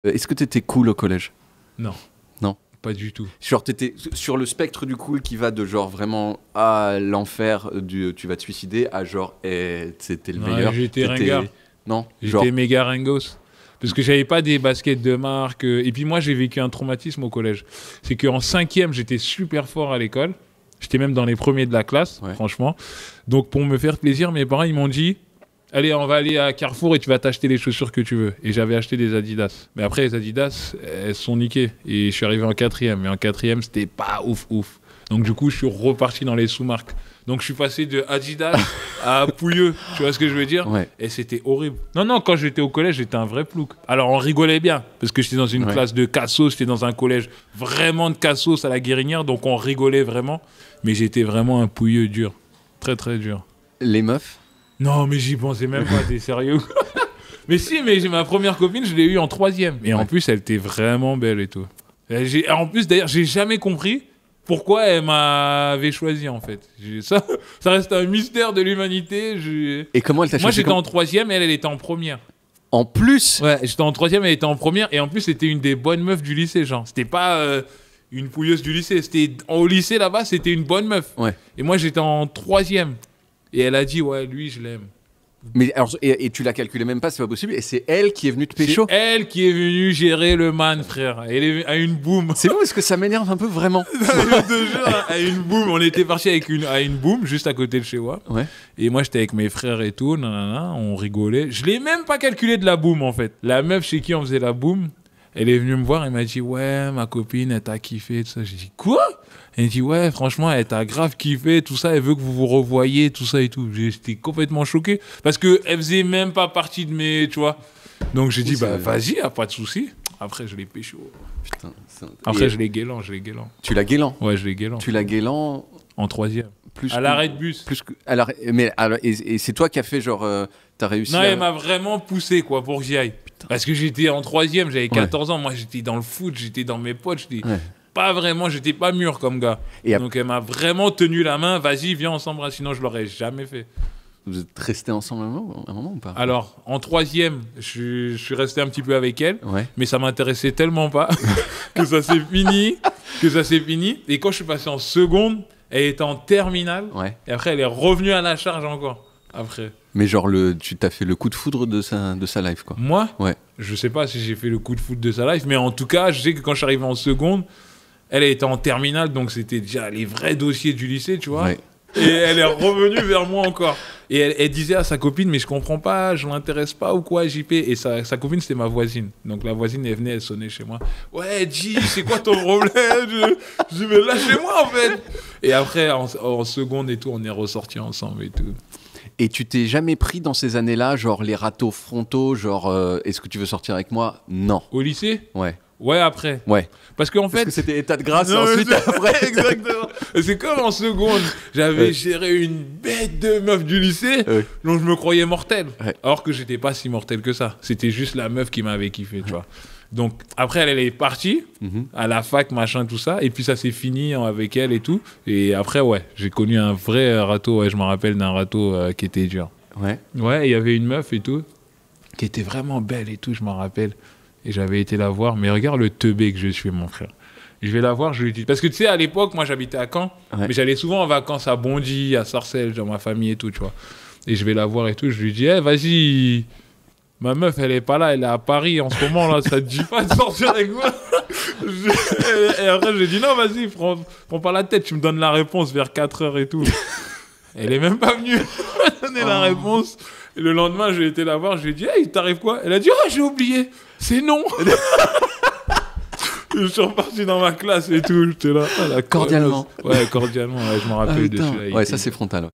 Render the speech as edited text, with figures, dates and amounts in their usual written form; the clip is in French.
Est-ce que t'étais cool au collège? Non. Non. Pas du tout. Genre t'étais sur le spectre du cool qui va de genre vraiment à l'enfer du tu vas te suicider à genre c'était le meilleur. J'étais ringard. Non. J'étais méga ringos. Parce que j'avais pas des baskets de marque. Et puis moi, j'ai vécu un traumatisme au collège. C'est qu'en 5e, j'étais super fort à l'école. J'étais même dans les premiers de la classe, franchement. Donc pour me faire plaisir, mes parents, ils m'ont dit... Allez, on va aller à Carrefour et tu vas t'acheter les chaussures que tu veux. Et j'avais acheté des Adidas. Mais après, les Adidas, elles sont niquées. Et je suis arrivé en 4e. Mais en 4e, c'était pas ouf. Donc du coup, je suis reparti dans les sous-marques. Donc je suis passé de Adidas à Pouilleux. Tu vois ce que je veux dire? Et c'était horrible. Non, quand j'étais au collège, j'étais un vrai plouc. Alors on rigolait bien. Parce que j'étais dans une classe de cassos. J'étais dans un collège vraiment de cassos à la Guérinière. Donc on rigolait vraiment. Mais j'étais vraiment un Pouilleux dur. Très, très dur. Les meufs? Non, mais j'y pensais même pas, t'es sérieux? Mais si, mais ma première copine, je l'ai eue en 3e. Et en plus, elle était vraiment belle et tout. En plus, d'ailleurs, j'ai jamais compris pourquoi elle m'avait choisi, en fait. Ça reste un mystère de l'humanité. Et comment elle t'a choisi? Moi, j'étais en 3e, elle était en première. En plus? Ouais, j'étais en 3e, elle était en première. Et en plus, c'était une des bonnes meufs du lycée, genre. C'était pas une pouilleuse du lycée. Au lycée, là-bas, c'était une bonne meuf. Et moi, j'étais en 3e. Et elle a dit, ouais, lui, je l'aime. Mais alors, et tu l'as calculé même pas, c'est pas possible. Et c'est elle qui est venue te pécho? C'est elle qui est venue gérer le man, frère. Elle est à une boum. C'est bon, parce que ça m'énerve un peu vraiment. À une boum. On était partis à une boum, juste à côté de chez moi. Et moi, j'étais avec mes frères et tout. On rigolait. Je l'ai même pas calculé de la boum, en fait. La meuf chez qui on faisait la boum, elle est venue me voir et m'a dit, ouais, ma copine, elle t'a kiffé, tout ça. J'ai dit, quoi? Elle dit, ouais, franchement, elle t'a grave kiffé, tout ça, elle veut que vous vous revoyiez, tout ça et tout. J'étais complètement choqué parce qu'elle faisait même pas partie de mes, tu vois. Donc j'ai dit, bah vas-y, y a pas de souci. Après, je l'ai pécho. Putain. Après, je l'ai guélant. Tu l'as guélant? Ouais, je l'ai guélant. Tu l'as guélant? En 3e. Plus à l'arrêt de bus. Et c'est toi qui as fait genre, t'as réussi? Non, elle m'a vraiment poussé, quoi, pour que j'y aille. Parce que j'étais en 3e, j'avais 14 ans. Moi, j'étais dans le foot, j'étais dans mes potes, pas vraiment, j'étais pas mûr comme gars. Donc elle m'a vraiment tenu la main, vas-y, viens, on s'embrasse, sinon je l'aurais jamais fait. Vous êtes restés ensemble un moment ou pas? Alors, en 3e, je suis resté un petit peu avec elle, mais ça m'intéressait tellement pas que ça s'est fini. Et quand je suis passé en seconde, elle était en terminale, et après elle est revenue à la charge encore. Après. Mais genre, tu t'as fait le coup de foudre de sa life, quoi. Moi? Je sais pas si j'ai fait le coup de foudre de sa life, mais en tout cas, je sais que quand je suis arrivé en seconde, elle était en terminale, donc c'était déjà les vrais dossiers du lycée, tu vois. Et elle est revenue vers moi encore. Et elle disait à sa copine, mais je comprends pas, je m'intéresse pas ou quoi, JP. Et sa copine, c'était ma voisine. Donc la voisine, elle venait, elle sonnait chez moi. Ouais, G, c'est quoi ton problème? Je dis, mais lâchez-moi, en fait. Et après, en seconde et tout, on est ressortis ensemble et tout. Et tu t'es jamais pris dans ces années-là, genre les râteaux frontaux, genre est-ce que tu veux sortir avec moi? Non. Au lycée? Ouais, après. Parce qu'en fait... Parce que c'était état de grâce et ensuite après... Exactement. C'est comme en seconde, j'avais géré une bête de meuf du lycée, donc je me croyais mortel. Alors que j'étais pas si mortel que ça. C'était juste la meuf qui m'avait kiffé, tu vois. Donc après, elle est partie à la fac, machin, tout ça. Et puis ça s'est fini avec elle et tout. Et après, j'ai connu un vrai râteau. Je me rappelle d'un râteau qui était dur. Ouais, il y avait une meuf et tout, qui était vraiment belle et tout, je m'en rappelle. Et j'avais été la voir, mais regarde le teubé que je suis, mon frère. Je vais la voir, je lui dis... Parce que tu sais, à l'époque, moi, j'habitais à Caen, mais j'allais souvent en vacances à Bondy, à Sarcelles, dans ma famille et tout, tu vois. Et je vais la voir et tout, je lui dis, vas-y, ma meuf, elle est pas là, elle est à Paris en ce moment, là, ça te dit pas de sortir avec moi? Et après, je lui dis, non, vas-y, prends pas la tête, tu me donnes la réponse vers 4h et tout. Elle est même pas venue me donner la réponse. Et le lendemain, j'ai été la voir, je lui ai dit, hey, t'arrives quoi? Elle a dit, oh, j'ai oublié, c'est non. Je suis reparti dans ma classe et tout, j'étais là. Cordialement. Ouais, cordialement, je me rappelle de celui-là. Ouais, ça c'est frontal.